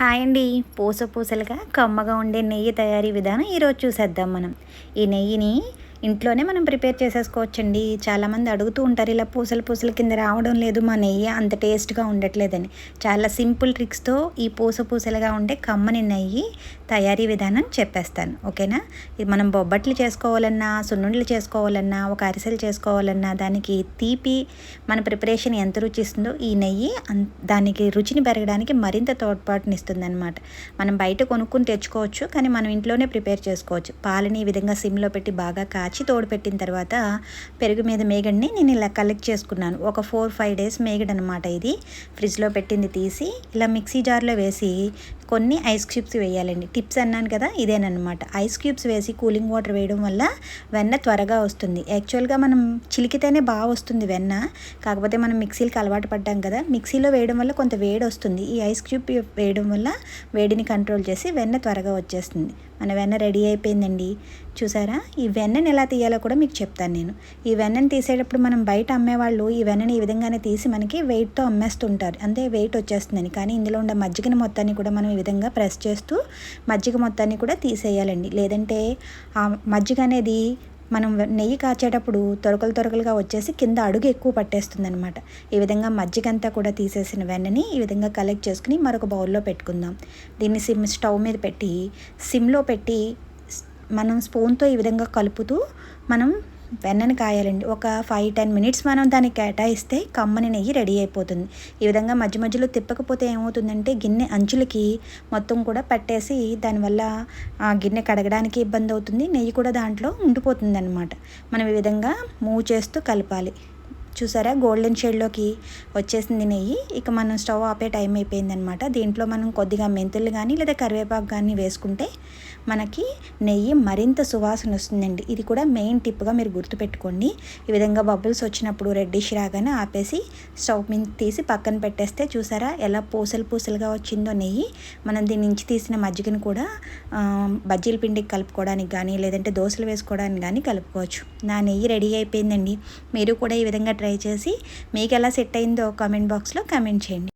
Hi అండి. పూసలుగా కమ్మగా ఉండే నెయ్యి తయారీ విధానం ఈరోజు చూసేద్దాం మనం. ఈ నెయ్యిని ఇంట్లోనే మనం ప్రిపేర్ చేసేసుకోవచ్చండి. చాలామంది అడుగుతూ ఉంటారు, ఇలా పూసల కింద రావడం లేదు, మా నెయ్యి అంత టేస్ట్గా ఉండట్లేదని. చాలా సింపుల్ ట్రిక్స్తో ఈ పూసలుగా ఉండే కమ్మని నెయ్యి తయారీ విధానం చెప్పేస్తాను, ఓకేనా? ఇది మనం బొబ్బట్లు చేసుకోవాలన్నా, సున్నుండలు చేసుకోవాలన్నా, ఒక అరిసెలు చేసుకోవాలన్నా, దానికి తీపి మన ప్రిపరేషన్ ఎంత రుచి ఇస్తుందో ఈ నెయ్యి దానికి రుచిని పెరగడానికి మరింత తోడ్పాటునిస్తుంది అనమాట. మనం బయట కొనుక్కుని తెచ్చుకోవచ్చు, కానీ మనం ఇంట్లోనే ప్రిపేర్ చేసుకోవచ్చు. పాలని ఈ విధంగా సిమ్లో పెట్టి బాగా కాచి తోడు పెట్టిన తర్వాత పెరుగు మీద మేగడిని నేను ఇలా కలెక్ట్ చేసుకున్నాను. ఒక 4-5 డేస్ మేగడ అనమాట. ఇది ఫ్రిడ్జ్లో పెట్టింది తీసి ఇలా మిక్సీ జార్లో వేసి కొన్ని ఐస్ క్యూబ్స్ వేయాలండి. టిప్స్ అన్నాను కదా, ఇదేనమాట. ఐస్ క్యూబ్స్ వేసి కూలింగ్ వాటర్ వేయడం వల్ల వెన్న త్వరగా వస్తుంది. యాక్చువల్గా మనం చిలికితేనే బాగా వస్తుంది వెన్న, కాకపోతే మనం మిక్సీలకి అలవాటు పడ్డాం కదా, మిక్సీలో వేయడం వల్ల కొంత వేడి వస్తుంది. ఈ ఐస్ క్యూబ్ వేయడం వల్ల వేడిని కంట్రోల్ చేసి వెన్న త్వరగా వచ్చేస్తుంది. మన వెన్న రెడీ అయిపోయిందండి. చూసారా? ఈ వెన్నని ఎలా తీయాలో కూడా మీకు చెప్తాను నేను. ఈ వెన్నని తీసేటప్పుడు మనం బయట అమ్మేవాళ్ళు ఈ వెన్నని ఈ విధంగానే తీసి మనకి వెయిట్తో అమ్మేస్తుంటారు, అంతే వెయిట్ వచ్చేస్తుందని. కానీ ఇందులో ఉండే మజ్జిగని మొత్తాన్ని కూడా మనం ఈ విధంగా ప్రెస్ చేస్తూ మజ్జిగ మొత్తాన్ని కూడా తీసేయాలండి. లేదంటే ఆ మజ్జిగ అనేది మనం నెయ్యి కాచేటప్పుడు తొరకలుగా వచ్చేసి కింద అడుగు ఎక్కువ పట్టేస్తుంది అనమాట. ఈ విధంగా మజ్జిగంతా కూడా తీసేసిన వెన్నని ఈ విధంగా కలెక్ట్ చేసుకుని మరొక బౌల్లో పెట్టుకుందాం. దీన్ని స్టవ్ మీద పెట్టి సిమ్లో పెట్టి మనం స్పూన్తో ఈ విధంగా కలుపుతూ మనం వెన్నని కాయాలండి. ఒక 5-10 మినిట్స్ మనం దానికి కేటాయిస్తే కమ్మని నెయ్యి రెడీ అయిపోతుంది. ఈ విధంగా మధ్యలో తిప్పకపోతే ఏమవుతుందంటే గిన్నె అంచులకి మొత్తం కూడా పట్టేసి దానివల్ల ఆ గిన్నె కడగడానికి ఇబ్బంది అవుతుంది, నెయ్యి కూడా దాంట్లో ఉండిపోతుంది అనమాట. మనం ఈ విధంగా మూవ్ చేస్తూ కలపాలి. చూసారా? గోల్డెన్ షేడ్లోకి వచ్చేసింది నెయ్యి. ఇక మనం స్టవ్ ఆపే టైం అయిపోయిందనమాట. దీంట్లో మనం కొద్దిగా మెంతులు కానీ లేదా కరివేపాకు కానీ వేసుకుంటే మనకి నెయ్యి మరింత సువాసన వస్తుందండి. ఇది కూడా మెయిన్ టిప్గా మీరు గుర్తుపెట్టుకోండి. ఈ విధంగా బబుల్స్ వచ్చినప్పుడు రెడ్డిష్ రాగానే ఆపేసి స్టవ్ మీద తీసి పక్కన పెట్టేస్తే చూసారా ఎలా పూసలుగా వచ్చిందో నెయ్యి. మనం దీని నుంచి తీసిన మజ్జిగను కూడా బజ్జీల పిండికి కలుపుకోవడానికి కానీ లేదంటే దోశలు వేసుకోవడానికి కానీ కలుపుకోవచ్చు. నా నెయ్యి రెడీ అయిపోయిందండి. మీరు కూడా ఈ విధంగా ట్రై చేసి మీకు ఎలా సెట్ అయిందో కామెంట్ బాక్స్లో కామెంట్ చేయండి.